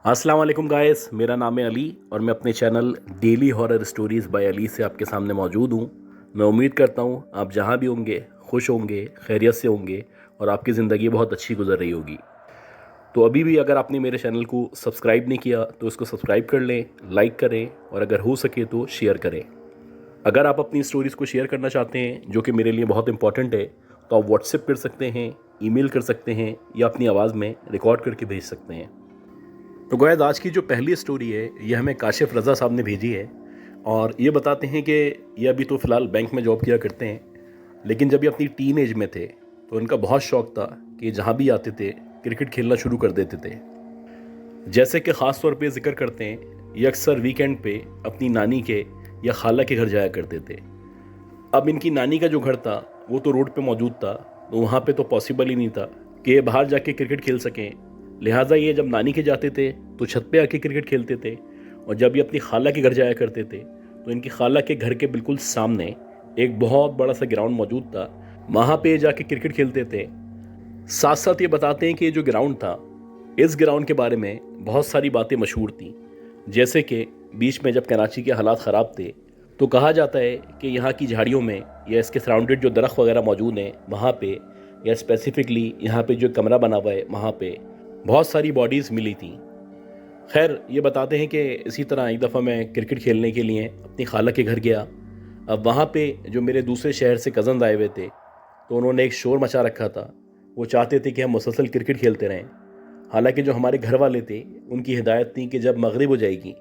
अस्सलाम वालेकुम गाइस, मेरा नाम है अली और मैं अपने channel daily horror stories by Ali से आपके सामने मौजूद हूँ। मैं उम्मीद करता हूँ आप जहाँ भी होंगे खुश होंगे, खैरियत से होंगे और आपकी ज़िंदगी बहुत अच्छी गुजर रही होगी। तो अभी भी अगर आपने मेरे चैनल को सब्सक्राइब नहीं किया तो इसको सब्सक्राइब कर लें, लाइक करें और अगर हो सके तो शेयर करें। अगर आप अपनी स्टोरीज़ को शेयर करना चाहते हैं जो कि मेरे लिए बहुत इंपॉर्टेंट है, तो आप व्हाट्सएप कर सकते हैं, ईमेल कर सकते हैं या अपनी आवाज़ में रिकॉर्ड करके भेज सकते हैं। तो गाइस, आज की जो पहली स्टोरी है ये हमें काशिफ रज़ा साहब ने भेजी है और ये बताते हैं कि ये अभी तो फ़िलहाल बैंक में जॉब किया करते हैं, लेकिन जब ये अपनी टीन एज में थे तो इनका बहुत शौक़ था कि जहाँ भी आते थे क्रिकेट खेलना शुरू कर देते थे। जैसे कि ख़ास तौर पे ज़िक्र करते हैं, ये अक्सर वीकेंड पे अपनी नानी के या खाला के घर जाया करते थे। अब इनकी नानी का जो घर था वो तो रोड पे मौजूद था, तो वहाँ पे तो पॉसिबल ही नहीं था कि ये बाहर जाके क्रिकेट खेल सकें। लिहाजा ये जब नानी के जाते थे तो छत पे आके क्रिकेट खेलते थे और जब ये अपनी खाला के घर जाया करते थे तो इनकी खाला के घर के बिल्कुल सामने एक बहुत बड़ा सा ग्राउंड मौजूद था, वहाँ पे जाके क्रिकेट खेलते थे। साथ साथ ये बताते हैं कि ये जो ग्राउंड था, इस ग्राउंड के बारे में बहुत सारी बातें मशहूर थीं। जैसे कि बीच में जब कराची के हालात ख़राब थे तो कहा जाता है कि यहाँ की झाड़ियों में या इसके सराउंडेड जो दरख्त वगैरह मौजूद हैं वहाँ पे, या स्पेसिफ़िकली यहाँ पे जो कमरा बना हुआ है वहाँ पे बहुत सारी बॉडीज़ मिली थी। खैर, ये बताते हैं कि इसी तरह एक दफ़ा मैं क्रिकेट खेलने के लिए अपनी खाला के घर गया। अब वहाँ पे जो मेरे दूसरे शहर से कज़न्स आए हुए थे तो उन्होंने एक शोर मचा रखा था। वो चाहते थे कि हम मुसलसल क्रिकेट खेलते रहें। हालांकि जो हमारे घर वाले थे उनकी हिदायत थी कि जब मगरिब हो जाएगी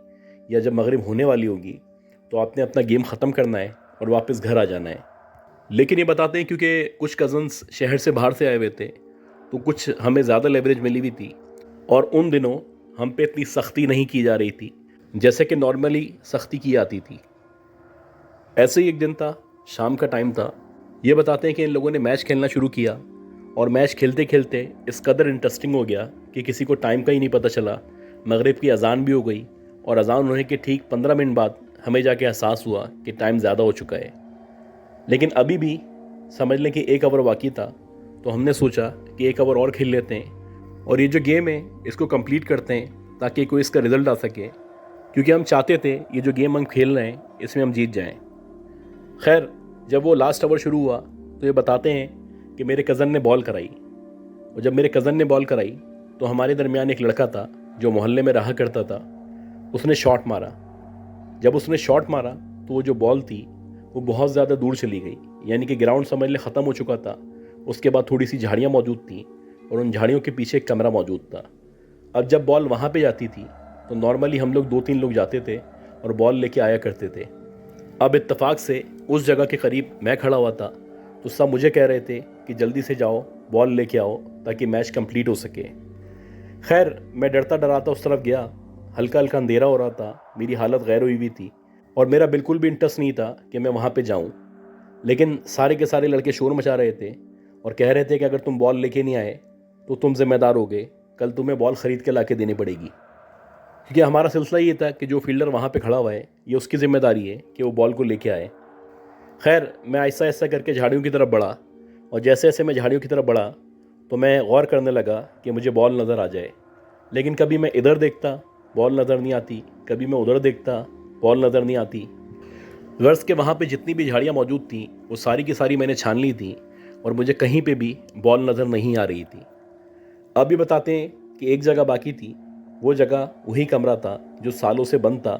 या जब मगरिब होने वाली होगी तो आपने अपना गेम ख़त्म करना है और वापस घर आ जाना है। लेकिन ये बताते हैं क्योंकि कुछ कज़न्स शहर से बाहर से आए हुए थे तो कुछ हमें ज़्यादा लेवरेज मिली हुई थी और उन दिनों हम पे इतनी सख्ती नहीं की जा रही थी जैसे कि नॉर्मली सख्ती की जाती थी। ऐसे ही एक दिन था, शाम का टाइम था। ये बताते हैं कि इन लोगों ने मैच खेलना शुरू किया और मैच खेलते खेलते इस कदर इंटरेस्टिंग हो गया कि किसी को टाइम का ही नहीं पता चला। मगरिब की अजान भी हो गई और अजान होने के ठीक 15 मिनट बाद हमें जाके एहसास हुआ कि टाइम ज़्यादा हो चुका है। लेकिन अभी भी समझ लें कि 1 ओवर बाकी था, तो हमने सोचा कि 1 ओवर और खेल लेते हैं और ये जो गेम है इसको कंप्लीट करते हैं ताकि कोई इसका रिज़ल्ट आ सके, क्योंकि हम चाहते थे ये जो गेम हम खेल रहे हैं इसमें हम जीत जाएं। खैर, जब वो लास्ट ओवर शुरू हुआ तो ये बताते हैं कि मेरे कज़न ने बॉल कराई और जब मेरे कज़न ने बॉल कराई तो हमारे दरमियान एक लड़का था जो मोहल्ले में रहा करता था। उसने शॉट मारा। जब उसने शॉट मारा तो वो जो बॉल थी वो बहुत ज़्यादा दूर चली गई, यानी कि ग्राउंड समझ ले ख़त्म हो चुका था। उसके बाद थोड़ी सी झाड़ियाँ मौजूद थीं और उन झाड़ियों के पीछे एक कमरा मौजूद था। अब जब बॉल वहाँ पे जाती थी तो नॉर्मली हम लोग 2-3 लोग जाते थे और बॉल लेके आया करते थे। अब इत्तेफाक से उस जगह के करीब मैं खड़ा हुआ था तो सब मुझे कह रहे थे कि जल्दी से जाओ, बॉल लेके आओ ताकि मैच कंप्लीट हो सके। खैर, मैं डरता डराता उस तरफ गया। हल्का हल्का अंधेरा हो रहा था, मेरी हालत गैर हुई हुई थी और मेरा बिल्कुल भी इंटरेस्ट नहीं था कि मैं वहाँ पे जाऊँ। लेकिन सारे के सारे लड़के शोर मचा रहे थे और कह रहे थे कि अगर तुम बॉल लेके नहीं आए तो तुम जिम्मेदार होगे, कल तुम्हें बॉल ख़रीद के ला के देनी पड़ेगी। क्योंकि हमारा सिलसिला ये था कि जो फील्डर वहाँ पे खड़ा हुआ है ये उसकी ज़िम्मेदारी है कि वो बॉल को लेके आए। खैर, मैं ऐसा ऐसा करके झाड़ियों की तरफ बढ़ा और जैसे जैसे मैं झाड़ियों की तरफ बढ़ा तो मैं गौर करने लगा कि मुझे बॉल नज़र आ जाए। लेकिन कभी मैं इधर देखता, बॉल नज़र नहीं आती, कभी मैं उधर देखता, बॉल नज़र नहीं आती। गर्ल्स के वहाँ पे जितनी भी झाड़ियाँ मौजूद थीं वो सारी की सारी मैंने छान ली थी और मुझे कहीं पे भी बॉल नज़र नहीं आ रही थी। अब भी बताते हैं कि एक जगह बाकी थी। वो जगह वही कमरा था जो सालों से बंद था,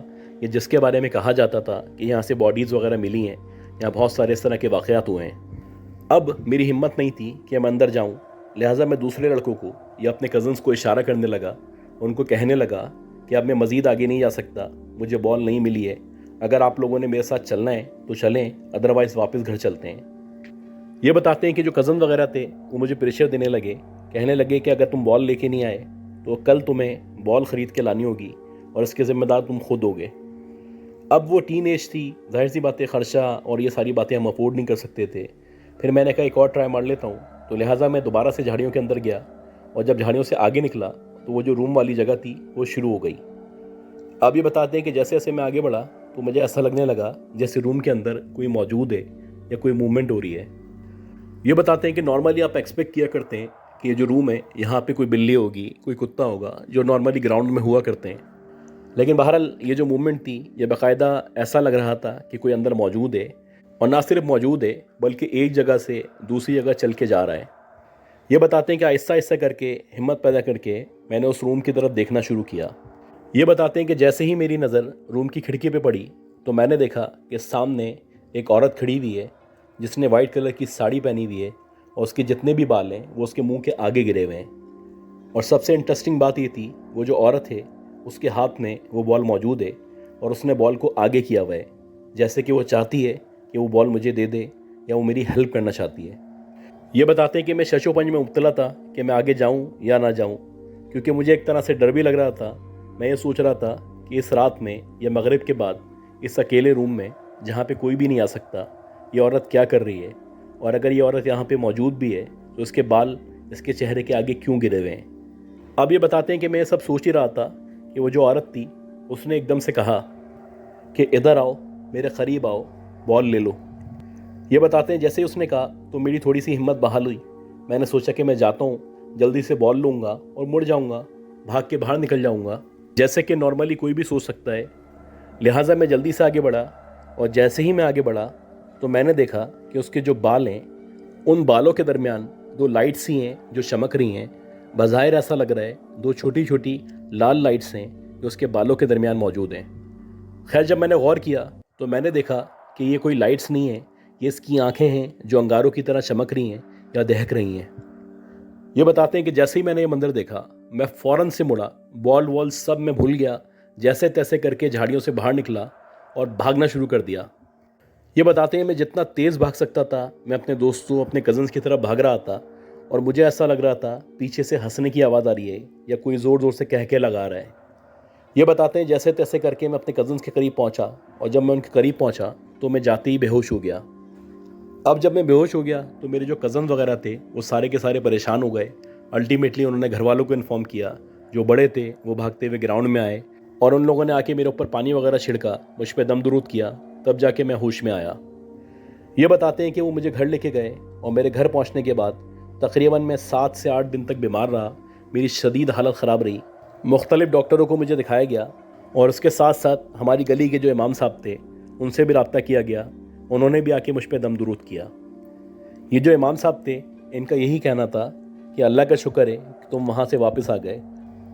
या जिसके बारे में कहा जाता था कि यहाँ से बॉडीज़ वगैरह मिली हैं, यहाँ बहुत सारे इस तरह के वाक़यात हुए हैं। अब मेरी हिम्मत नहीं थी कि मैं अंदर जाऊँ, लिहाजा मैं दूसरे लड़कों को या अपने कज़न्स को इशारा करने लगा, उनको कहने लगा कि अब मैं मज़ीद आगे नहीं जा सकता, मुझे बॉल नहीं मिली है। अगर आप लोगों ने मेरे साथ चलना है तो चलें, अदरवाइज़ वापस घर चलते हैं। ये बताते हैं कि जो कज़न वगैरह थे वो मुझे प्रेशर देने लगे, कहने लगे कि अगर तुम बॉल लेके नहीं आए तो कल तुम्हें बॉल ख़रीद के लानी होगी और इसके ज़िम्मेदार तुम खुद होगे। अब वो टीन एज थी, जाहिर सी बातें, ख़र्चा और ये सारी बातें हम अफोर्ड नहीं कर सकते थे। फिर मैंने कहा एक और ट्राई मार लेता हूँ, तो लिहाजा मैं दोबारा से झाड़ियों के अंदर गया और जब झाड़ियों से आगे निकला तो वो जो रूम वाली जगह थी वो शुरू हो गई। अब ये बताते हैं कि जैसे जैसे मैं आगे बढ़ा तो मुझे ऐसा लगने लगा जैसे रूम के अंदर कोई मौजूद है या कोई मूवमेंट हो रही है। ये बताते हैं कि नॉर्मली आप एक्सपेक्ट किया करते हैं कि ये जो रूम है यहाँ पे कोई बिल्ली होगी, कोई कुत्ता होगा, जो नॉर्मली ग्राउंड में हुआ करते हैं। लेकिन बहरहाल ये जो मूवमेंट थी, ये बाकायदा ऐसा लग रहा था कि कोई अंदर मौजूद है, और ना सिर्फ मौजूद है बल्कि एक जगह से दूसरी जगह चल के जा रहा है। ये बताते हैं कि आहिस्ता आहिस्ता करके, हिम्मत पैदा करके मैंने उस रूम की तरफ देखना शुरू किया। ये बताते हैं कि जैसे ही मेरी नज़र रूम की खिड़की पे पड़ी तो मैंने देखा कि सामने एक औरत खड़ी हुई है जिसने वाइट कलर की साड़ी पहनी हुई है, और उसके जितने भी बाल हैं वो उसके मुंह के आगे गिरे हुए हैं। और सबसे इंटरेस्टिंग बात ये थी, वो जो औरत है उसके हाथ में वो बॉल मौजूद है, और उसने बॉल को आगे किया हुआ है, जैसे कि वो चाहती है कि वो बॉल मुझे दे दे, या वो मेरी हेल्प करना चाहती है। ये बताते हैं कि मैं शशोपंज में मुब्तला था कि मैं आगे जाऊं या ना जाऊं, क्योंकि मुझे एक तरह से डर भी लग रहा था। मैं ये सोच रहा था कि इस रात में या मगरिब के बाद इस अकेले रूम में जहाँ पे कोई भी नहीं आ सकता, ये औरत क्या कर रही है, और अगर ये औरत यहाँ पे मौजूद भी है तो इसके बाल इसके चेहरे के आगे क्यों गिरे हुए हैं। अब ये बताते हैं कि मैं ये सब सोच ही रहा था कि वो जो औरत थी उसने एकदम से कहा कि इधर आओ, मेरे करीब आओ, बॉल ले लो। ये बताते हैं जैसे ही उसने कहा तो मेरी थोड़ी सी हिम्मत बहाल हुई। मैंने सोचा कि मैं जाता हूँ, जल्दी से बॉल लूँगा और मुड़ जाऊँगा, भाग के बाहर निकल जाऊँगा, जैसे कि नॉर्मली कोई भी सोच सकता है। लिहाजा मैं जल्दी से आगे बढ़ा, और जैसे ही मैं आगे बढ़ा तो मैंने देखा कि उसके जो बाल हैं, उन बालों के दरमियान दो लाइट्स ही हैं जो चमक रही हैं। बज़ाहिर ऐसा लग रहा है दो छोटी छोटी लाल लाइट्स हैं जो उसके बालों के दरमियान मौजूद हैं। खैर, जब मैंने गौर किया तो मैंने देखा कि ये कोई लाइट्स नहीं है, ये इसकी आंखें हैं जो अंगारों की तरह चमक रही हैं या दहक रही हैं। ये बताते हैं कि जैसे ही मैंने ये मंदिर देखा मैं फ़ौरन से मुड़ा, बॉल वॉल सब मैं भूल गया, जैसे तैसे करके झाड़ियों से बाहर निकला और भागना शुरू कर दिया। ये बताते हैं मैं जितना तेज़ भाग सकता था मैं अपने दोस्तों, अपने कज़न्स की तरफ भाग रहा था, और मुझे ऐसा लग रहा था पीछे से हंसने की आवाज़ आ रही है या कोई ज़ोर ज़ोर से कह के लगा रहा है। ये बताते हैं जैसे तैसे करके मैं अपने कज़न्स के करीब पहुंचा, और जब मैं उनके करीब पहुंचा तो मैं जाते ही बेहोश हो गया। अब जब मैं बेहोश हो गया तो मेरे जो कज़न वगैरह थे वो सारे के सारे परेशान हो गए। अल्टीमेटली उन्होंने घर वालों को इन्फॉर्म किया। जो बड़े थे वो भागते हुए ग्राउंड में आए, और उन लोगों ने आके मेरे ऊपर पानी वगैरह छिड़का, मुझ पर दम दुरूद किया, तब जाके मैं होश में आया। ये बताते हैं कि वो मुझे घर लेके गए, और मेरे घर पहुंचने के बाद तकरीबन मैं 7 से 8 दिन तक बीमार रहा। मेरी शदीद हालत ख़राब रही। मुख्तलिफ़ डॉक्टरों को मुझे दिखाया गया, और उसके साथ साथ हमारी गली के जो इमाम साहब थे उनसे भी रब्ता किया गया। उन्होंने भी आके मुझ पर दम दुरूद किया। ये जो इमाम साहब थे इनका यही कहना था कि अल्लाह का शुक्र है कि तुम वहाँ से वापस आ गए।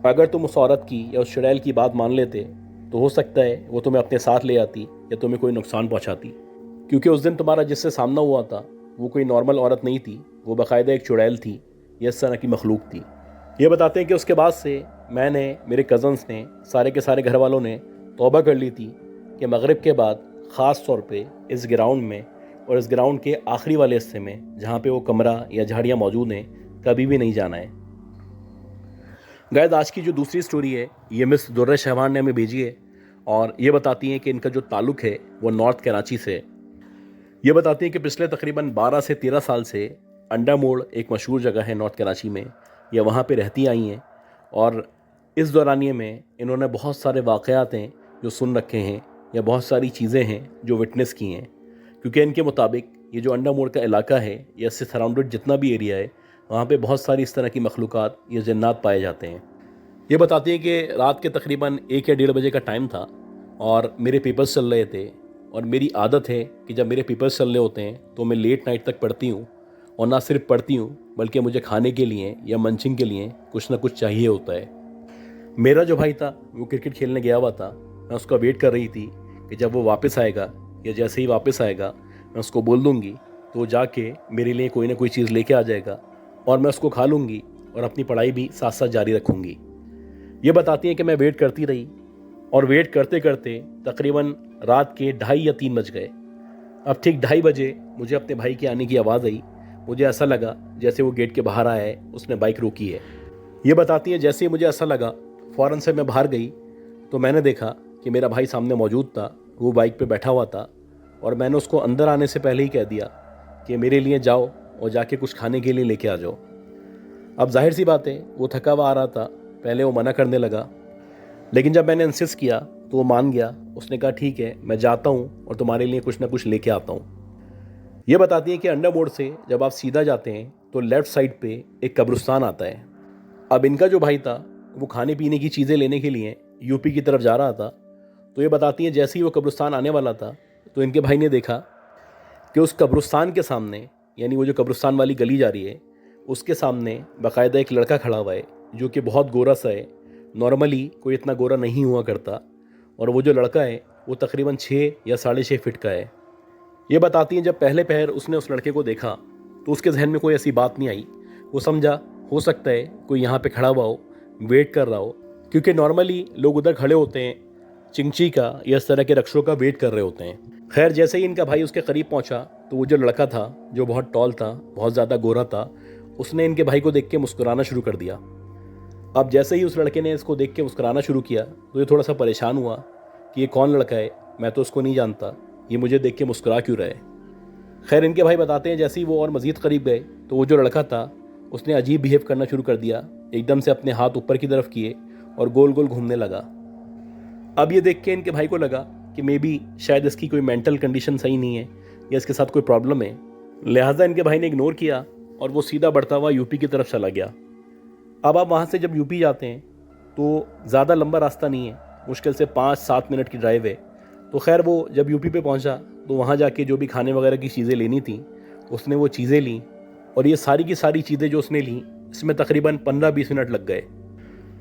अगर तुम उस औरत की या उस चुड़ैल की बात मान लेते तो हो सकता है वो तुम्हें अपने साथ ले आती या तुम्हें कोई नुकसान पहुँचाती, क्योंकि उस दिन तुम्हारा जिससे सामना हुआ था वो कोई नॉर्मल औरत नहीं थी, वो बाकायदा एक चुड़ैल थी, ये इस तरह की मखलूक थी। ये बताते हैं कि उसके बाद से मैंने, मेरे कज़न्स ने, सारे के सारे घर वालों ने तौबा कर ली थी कि मगरिब के बाद ख़ास तौर पे इस ग्राउंड में और इस ग्राउंड के आखिरी वाले हिस्से में जहाँ पे वो कमरा या झाड़ियाँ मौजूद हैं, कभी भी नहीं जाना है। गाइस, आज की जो दूसरी स्टोरी है ये मिस दुर्रा शहवान ने हमें भेजी है, और ये बताती हैं कि इनका जो ताल्लुक़ है वो नॉर्थ कराची से। ये बताती हैं कि पिछले तकरीबन 12 से 13 साल से अंडा मोड़ एक मशहूर जगह है नॉर्थ कराची में, ये वहाँ पे रहती आई हैं, और इस दौरानिए में इन्होंने बहुत सारे वाक़यात हैं जो सुन रखे हैं, या बहुत सारी चीज़ें हैं जो विटनेस की हैं, क्योंकि इनके मुताबिक ये जो अंडा मोड़ का इलाका है या इससे सराउंडेड जितना भी एरिया है वहाँ पे बहुत सारी इस तरह की मखलूक़ात या जन्नात पाए जाते हैं। ये बताती हैं कि रात के तकरीबन 1 या 1:30 बजे का टाइम था, और मेरे पेपर्स चल रहे थे, और मेरी आदत है कि जब मेरे पेपर्स चल रहे होते हैं तो मैं लेट नाइट तक पढ़ती हूँ, और ना सिर्फ पढ़ती हूँ बल्कि मुझे खाने के लिए या मंचिंग के लिए कुछ ना कुछ चाहिए होता है। मेरा जो भाई था वो क्रिकेट खेलने गया हुआ था, मैं उसका वेट कर रही थी कि जब वो वापस आएगा, या जैसे ही वापस आएगा मैं उसको बोल दूँगी तो वो जाके मेरे लिए कोई ना कोई चीज़ लेके आ जाएगा, और मैं उसको खा लूँगी और अपनी पढ़ाई भी साथ साथ जारी रखूँगी। ये बताती हैं कि मैं वेट करती रही, और वेट करते करते तकरीबन रात के 2:30 या 3 बज गए। अब ठीक 2:30 बजे मुझे अपने भाई के आने की आवाज़ आई। मुझे ऐसा लगा जैसे वो गेट के बाहर आया है, उसने बाइक रोकी है। ये बताती है जैसे ही मुझे ऐसा लगा फ़ौरन से मैं बाहर गई तो मैंने देखा कि मेरा भाई सामने मौजूद था, वो बाइक पे बैठा हुआ था, और मैंने उसको अंदर आने से पहले ही कह दिया कि मेरे लिए जाओ और जाके कुछ खाने के लिए लेके आ जाओ। अब जाहिर सी बात है वो थका हुआ आ रहा था, पहले वो मना करने लगा, लेकिन जब मैंने इंसिस्ट किया तो वो मान गया। उसने कहा ठीक है, मैं जाता हूँ और तुम्हारे लिए कुछ ना कुछ लेके आता हूँ। ये बताती है कि अंडा मोड़ से जब आप सीधा जाते हैं तो लेफ़्ट साइड पे एक कब्रिस्तान आता है। अब इनका जो भाई था वो खाने पीने की चीज़ें लेने के लिए यूपी की तरफ जा रहा था। तो ये बताती हैं जैसे ही वो कब्रिस्तान आने वाला था तो इनके भाई ने देखा कि उस कब्रिस्तान के सामने, यानी वो जो कब्रिस्तान वाली गली जा रही है उसके सामने बाकायदा एक लड़का खड़ा हुआ है जो कि बहुत गोरा सा है। नॉर्मली कोई इतना गोरा नहीं हुआ करता, और वो जो लड़का है वो तकरीबन 6 या 6.5 फीट का है। ये बताती हैं जब पहले पहर उसने उस लड़के को देखा तो उसके जहन में कोई ऐसी बात नहीं आई। वो समझा हो सकता है कोई यहाँ पे खड़ा हुआ हो, वेट कर रहा हो, क्योंकि नॉर्मली लोग उधर खड़े होते हैं चिंची का या इस तरह के रक्षों का वेट कर रहे होते हैं। खैर जैसे ही इनका भाई उसके करीब पहुंचा तो वो जो लड़का था जो बहुत टॉल था, बहुत ज़्यादा गोरा था, उसने इनके भाई को देख के मुस्कुराना शुरू कर दिया। अब जैसे ही उस लड़के ने इसको देख के मुस्कुराना शुरू किया तो ये थोड़ा सा परेशान हुआ कि ये कौन लड़का है, मैं तो उसको नहीं जानता, ये मुझे देख के मुस्कुरा क्यों रहा है। खैर इनके भाई बताते हैं जैसे ही वो और मज़ीद करीब गए तो वो जो लड़का था उसने अजीब बिहेव करना शुरू कर दिया, एकदम से अपने हाथ ऊपर की तरफ किए और गोल गोल घूमने लगा। अब ये देख के इनके भाई को लगा कि मे बी शायद इसकी कोई मेंटल कंडीशन सही नहीं है या इसके साथ कोई प्रॉब्लम है। लिहाजा इनके भाई ने इग्नोर किया और वो सीधा बढ़ता हुआ यूपी की तरफ चला गया। अब आप वहाँ से जब यूपी जाते हैं तो ज़्यादा लंबा रास्ता नहीं है, मुश्किल से 5-7 मिनट की ड्राइव है। तो खैर वो जब यूपी पे पहुँचा तो वहाँ जाके जो भी खाने वगैरह की चीज़ें लेनी थी उसने वो चीज़ें लीं, और ये सारी की सारी चीज़ें जो उसने लीं इसमें तकरीबन 15-20 मिनट लग गए।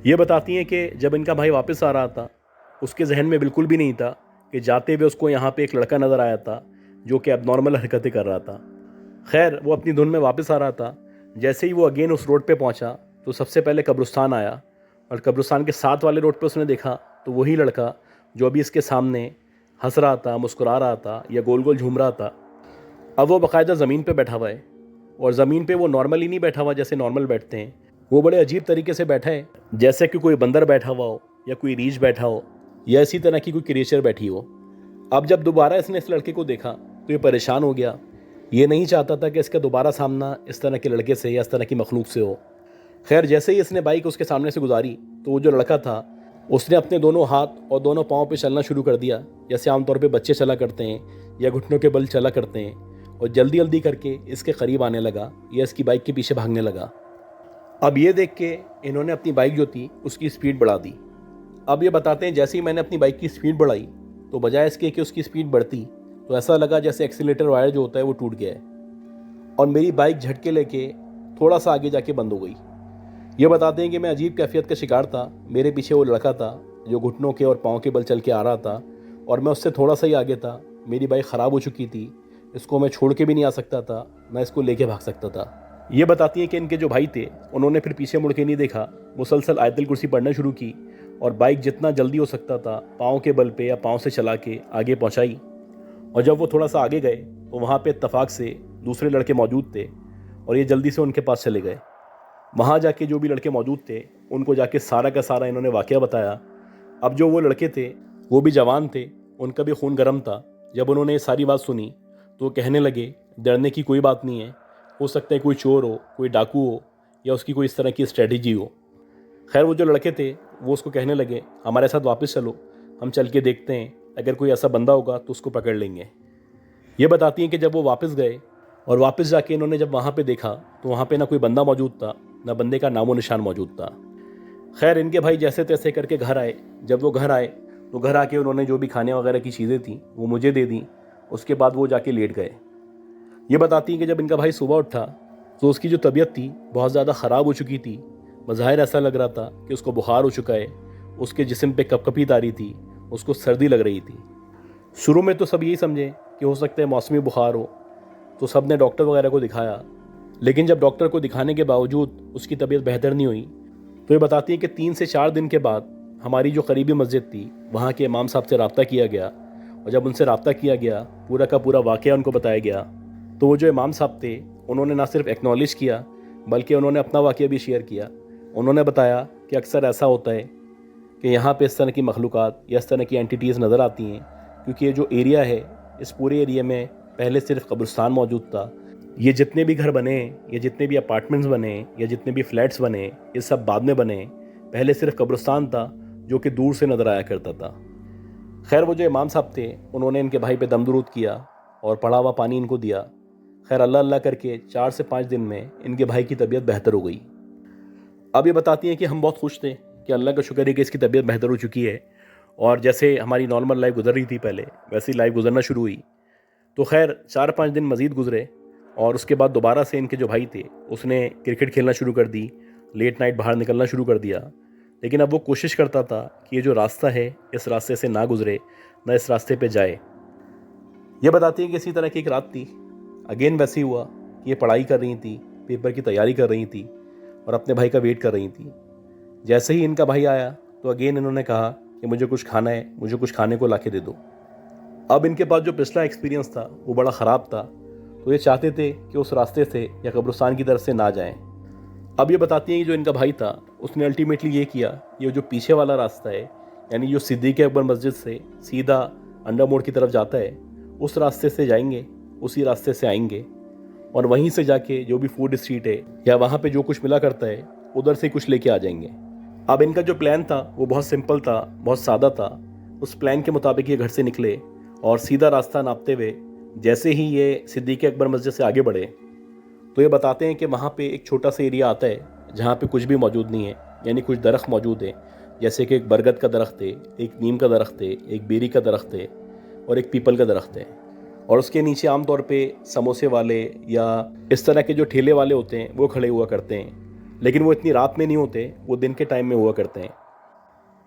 ये बताती हैं कि जब इनका भाई वापस आ रहा था उसके जहन में बिल्कुल भी नहीं था कि जाते हुए उसको यहाँ पे एक लड़का नज़र आया था जो कि अबनॉर्मल हरकतें कर रहा था। खैर वो अपनी धुन में वापस आ रहा था। जैसे ही वो अगेन उस रोड पे पहुँचा तो सबसे पहले कब्रिस्तान आया, और कब्रिस्तान के साथ वाले रोड पे उसने देखा तो वही लड़का जो अभी इसके सामने हंस रहा था, मुस्कुरा रहा था या गोल गोल झूम रहा था, अब वो बाकायदा ज़मीन पे बैठा हुआ है। और ज़मीन पे वो नॉर्मली नहीं बैठा हुआ जैसे नॉर्मल बैठते हैं, वो बड़े अजीब तरीके से बैठा है जैसे कि कोई बंदर बैठा हुआ हो या कोई रीछ बैठा हो या इसी तरह की कोई क्रिएचर बैठी हो। अब जब दोबारा इसने इस लड़के को देखा तो ये परेशान हो गया। ये नहीं चाहता था कि इसका दोबारा सामना इस तरह के लड़के से या इस तरह की मखलूक से हो। खैर जैसे ही इसने बाइक उसके सामने से गुजारी तो वो जो लड़का था उसने अपने दोनों हाथ और दोनों पाँव पे चलना शुरू कर दिया जैसे आमतौर पे बच्चे चला करते हैं या घुटनों के बल चला करते हैं, और जल्दी जल्दी करके इसके करीब आने लगा या इसकी बाइक के पीछे भागने लगा। अब ये देख के इन्होंने अपनी बाइक जो थी उसकी स्पीड बढ़ा दी। अब ये बताते हैं जैसे ही मैंने अपनी बाइक की स्पीड बढ़ाई तो बजाय इसके कि उसकी स्पीड बढ़ती तो ऐसा लगा जैसे एक्सीलेटर वायर जो होता है वो टूट गया है, और मेरी बाइक झटके लेके थोड़ा सा आगे जाके बंद हो गई। ये बताते हैं कि मैं अजीब कैफियत का शिकार था। मेरे पीछे वो लड़का था जो घुटनों के और पाँव के बल चल के आ रहा था, और मैं उससे थोड़ा सा ही आगे था। मेरी बाइक ख़राब हो चुकी थी, इसको मैं छोड़ के भी नहीं आ सकता था, मैं इसको लेके भाग सकता था। ये बताती हैं कि इनके जो भाई थे उन्होंने फिर पीछे मुड़ के नहीं देखा, मुसलसल आयतुल कुर्सी पढ़ना शुरू की और बाइक जितना जल्दी हो सकता था पाँव के बल पे या पाँव से चला के आगे पहुँचाई। और जब वो थोड़ा सा आगे गए तो वहाँ पे इत्तफाक से दूसरे लड़के मौजूद थे और ये जल्दी से उनके पास चले गए। वहाँ जाके जो भी लड़के मौजूद थे उनको जाके सारा का सारा इन्होंने वाक़या बताया। अब जो वो लड़के थे वो भी जवान थे, उनका भी खून गर्म था। जब उन्होंने ये सारी बात सुनी तो कहने लगे डरने की कोई बात नहीं है, हो सकता है कोई चोर हो, कोई डाकू हो या उसकी कोई इस तरह की स्ट्रेटजी हो। खैर वो जो लड़के थे वो उसको कहने लगे हमारे साथ वापस चलो, हम चल के देखते हैं, अगर कोई ऐसा बंदा होगा तो उसको पकड़ लेंगे। ये बताती हैं कि जब वो वापस गए और वापस जाके इन्होंने जब वहाँ पे देखा तो वहाँ पे ना कोई बंदा मौजूद था, ना बंदे का नामो निशान मौजूद था। खैर इनके भाई जैसे तैसे करके घर आए। जब वो घर आए तो घर आके उन्होंने जो भी खाने वगैरह की चीज़ें थी वो मुझे दे दी। उसके बाद वो जाके लेट गए। ये बताती हैं कि जब इनका भाई सुबह उठा तो उसकी जो तबीयत थी बहुत ज़्यादा ख़राब हो चुकी थी। बज़ाहिर ऐसा लग रहा था कि उसको बुखार हो चुका है, उसके जिस्म पे कपकपी तारी थी, उसको सर्दी लग रही थी। शुरू में तो सब यही समझे कि हो सकता है मौसमी बुखार हो, तो सब ने डॉक्टर वगैरह को दिखाया। लेकिन जब डॉक्टर को दिखाने के बावजूद उसकी तबीयत बेहतर नहीं हुई तो ये बताती है कि 3 से 4 दिन के बाद हमारी जो करीबी मस्जिद थी वहाँ के इमाम साहब से रब्ता किया गया, और जब उनसे रब्ता किया गया पूरा का पूरा वाक़या उनको बताया गया तो वो जो इमाम साहब थे उन्होंने ना सिर्फ एक्नॉलेज किया बल्कि उन्होंने अपना वाक़या भी शेयर किया। उन्होंने बताया कि अक्सर ऐसा होता है कि यहाँ पे इस तरह की मखलूक़ात या इस तरह की एंटिटीज़ नज़र आती हैं, क्योंकि ये जो एरिया है इस पूरे एरिया में पहले सिर्फ कब्रिस्तान मौजूद था। ये जितने भी घर बने या जितने भी अपार्टमेंट्स बने या जितने भी फ्लैट्स बने ये सब बाद में बने, पहले सिर्फ कब्रिस्तान था जो कि दूर से नज़र आया करता था। खैर वो जो इमाम साहब थे उन्होंने इनके भाई पे दम दुरूद किया और पड़ा हुआ पानी इनको दिया। खैर अल्लाह अल्लाह करके 4 से 5 दिन में इनके भाई की तबीयत बेहतर हो गई। अब ये बताती हैं कि हम बहुत खुश थे कि अल्लाह का शुक्र है कि इसकी तबीयत बेहतर हो चुकी है, और जैसे हमारी नॉर्मल लाइफ गुजर रही थी पहले, वैसी लाइफ गुजरना शुरू हुई। तो खैर 4-5 दिन मज़ीद गुजरे और उसके बाद दोबारा से इनके जो भाई थे उसने क्रिकेट खेलना शुरू कर दी, लेट नाइट बाहर निकलना शुरू कर दिया। लेकिन अब वो कोशिश करता था कि ये जो रास्ता है इस रास्ते से ना गुजरे, ना इस रास्ते पे जाए। ये बताती है कि इसी तरह की एक रात थी, अगेन वैसे ही हुआ कि ये पढ़ाई कर रही थी, पेपर की तैयारी कर रही थी और अपने भाई का वेट कर रही थी। जैसे ही इनका भाई आया तो अगेन इन्होंने कहा कि मुझे कुछ खाना है, मुझे कुछ खाने को लाके दे दो। अब इनके पास जो पिछला एक्सपीरियंस था वो बड़ा ख़राब था, तो ये चाहते थे कि उस रास्ते से या कब्रिस्तान की तरफ से ना जाएं। अब ये बताती हैं कि जो इनका भाई था उसने अल्टीमेटली ये किया, ये जो पीछे वाला रास्ता है, यानी जो सिद्दीक़ अकबर मस्जिद से सीधा अंडा मोड़ की तरफ जाता है, उस रास्ते से जाएंगे, उसी रास्ते से आएंगे और वहीं से जाके जो भी फूड स्ट्रीट है या वहाँ पे जो कुछ मिला करता है उधर से कुछ लेके आ जाएंगे। अब इनका जो प्लान था वो बहुत सिंपल था, बहुत सादा था। उस प्लान के मुताबिक ये घर से निकले और सीधा रास्ता नापते हुए जैसे ही ये सिद्दीक़ अकबर मस्जिद से आगे बढ़े तो ये बताते हैं कि वहाँ पे एक छोटा सा एरिया आता है जहाँ पे कुछ भी मौजूद नहीं है, यानी कुछ दरख्त मौजूद है, जैसे कि एक बरगद का दरख्त है, एक नीम का दरख्त है, एक बेरी का दरख्त है और एक पीपल का दरख्त है। और उसके नीचे आमतौर पे समोसे वाले या इस तरह के जो ठेले वाले होते हैं वो खड़े हुआ करते हैं, लेकिन वो इतनी रात में नहीं होते, वो दिन के टाइम में हुआ करते हैं।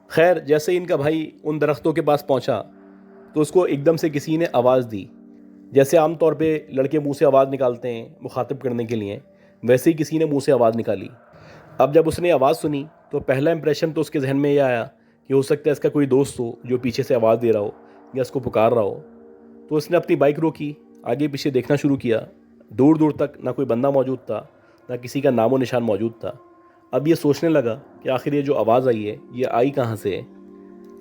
खैर जैसे ही इनका भाई उन दरख्तों के पास पहुंचा तो उसको एकदम से किसी ने आवाज़ दी, जैसे आमतौर पे लड़के मुंह से आवाज़ निकालते हैं मुखातिब करने के लिए, वैसे ही किसी ने मुंह से आवाज़ निकाली। अब जब उसने आवाज़ सुनी तो पहला इंप्रेशन तो उसके जहन में ये आया कि हो सकता है इसका कोई दोस्त हो जो पीछे से आवाज़ दे रहा हो या इसको पुकार रहा हो। तो उसने अपनी बाइक रोकी, आगे पीछे देखना शुरू किया। दूर दूर तक ना कोई बंदा मौजूद था, ना किसी का नामो निशान मौजूद था। अब ये सोचने लगा कि आखिर ये जो आवाज़ आई है ये आई कहाँ से है।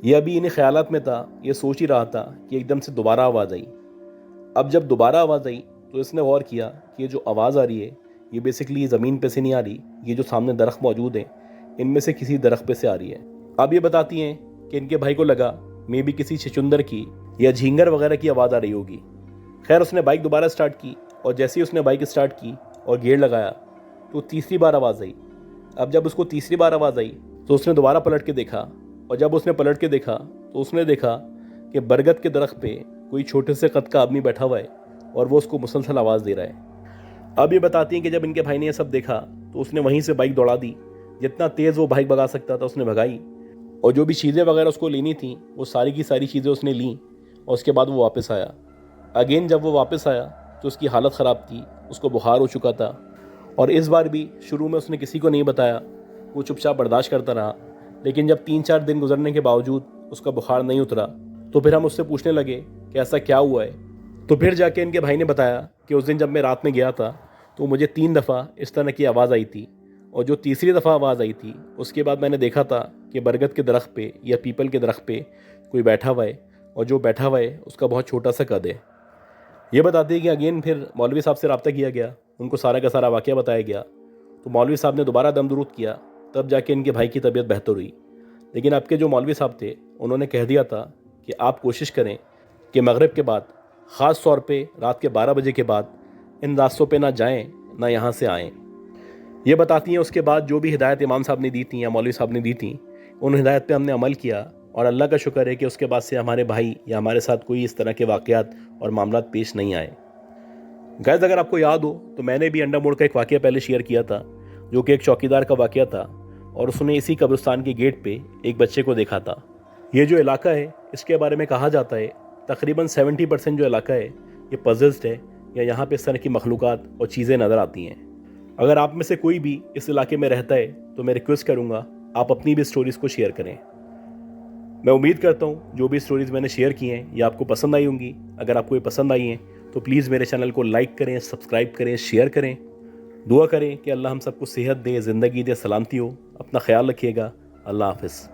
ये अभी इन्हीं ख्यालात में था, ये सोच ही रहा था कि एकदम से दोबारा आवाज़ आई। अब जब दोबारा आवाज़ आई तो इसने गौर किया कि ये जो आवाज़ आ रही है ये बेसिकली ज़मीन पे से नहीं आ रही, ये जो सामने दरख्त मौजूद है इनमें से किसी दरख्त पे से आ रही है। अब ये बताती हैं कि इनके भाई को लगा मे भी किसी छछुंदर की या झींगर वगैरह की आवाज़ आ रही होगी। खैर उसने बाइक दोबारा स्टार्ट की और जैसे ही उसने बाइक स्टार्ट की और गियर लगाया तो तीसरी बार आवाज़ आई। अब जब उसको तीसरी बार आवाज़ आई तो उसने दोबारा पलट के देखा, और जब उसने पलट के देखा तो उसने देखा कि बरगद के दरख्त पे कोई छोटे से कद का आदमी बैठा हुआ है और वो उसको मुसलसल आवाज़ दे रहा है। अब ये बताती हैं कि जब इनके भाई ने ये सब देखा तो उसने वहीं से बाइक दौड़ा दी, जितना तेज़ वो बाइक भगा सकता था उसने भगाई, और जो भी चीज़ें वगैरह उसको लेनी थी वो सारी की सारी चीज़ें उसने लीं और उसके बाद वो वापस आया। अगेन जब वो वापस आया तो उसकी हालत ख़राब थी, उसको बुखार हो चुका था, और इस बार भी शुरू में उसने किसी को नहीं बताया, वो चुपचाप बर्दाश्त करता रहा। लेकिन जब 3-4 दिन गुजरने के बावजूद उसका बुखार नहीं उतरा तो फिर हम उससे पूछने लगे कि ऐसा क्या हुआ है। तो फिर जाके इनके भाई ने बताया कि उस दिन जब मैं रात में गया था तो मुझे 3 दफ़ा इस तरह की आवाज़ आई थी, और जो तीसरी दफ़ा आवाज़ आई थी उसके बाद मैंने देखा था कि बरगद के दरख्त पे या पीपल के दरख्त पे कोई बैठा हुआ है, और जो बैठा हुआ है उसका बहुत छोटा सा कद है। ये बताते हैं कि अगेन फिर मौलवी साहब से रब्ता किया गया, उनको सारा का सारा वाक़या बताया गया। तो मौलवी साहब ने दोबारा दम दुरूद किया, तब जाके इनके भाई की तबीयत बेहतर हुई। लेकिन आपके जो मौलवी साहब थे उन्होंने कह दिया था कि आप कोशिश करें कि मगरिब के बाद, ख़ास तौर पे रात के 12 बजे के बाद इन रास्तों पे ना जाएं, ना यहाँ से आएँ। ये बताती हैं उसके बाद जो भी हिदायत इमाम साहब ने दी थी या मौलवी साहब ने दी थी, उन हिदायत पे हमने अमल किया, और अल्लाह का शुक्र है कि उसके बाद से हमारे भाई या हमारे साथ कोई इस तरह के वाक़यात और मामलात पेश नहीं आए। गाइस अगर आपको याद हो तो मैंने भी अंडा मोड़ का एक वाक़या पहले शेयर किया था, जो कि एक चौकीदार का वाक़या था, और उसने इसी कब्रिस्तान के गेट पे एक बच्चे को देखा था। ये जो इलाका है इसके बारे में कहा जाता है तकरीबन 70% जो इलाका है ये पज़ल्ड है, या यहाँ पे इस तरह की मखलूक़ात और चीज़ें नज़र आती हैं। अगर आप में से कोई भी इस इलाके में रहता है तो मैं रिक्वेस्ट करूँगा आप अपनी भी स्टोरीज़ को शेयर करें। मैं उम्मीद करता हूँ जो भी स्टोरीज़ मैंने शेयर की हैं ये आपको पसंद आई होंगी। अगर आपको ये पसंद आई हैं तो प्लीज़ मेरे चैनल को लाइक करें, सब्सक्राइब करें, शेयर करें। दुआ करें कि अल्लाह हम सबको सेहत दे, ज़िंदगी दे, सलामती हो। अपना ख्याल रखिएगा। अल्लाह हाफ़िज़।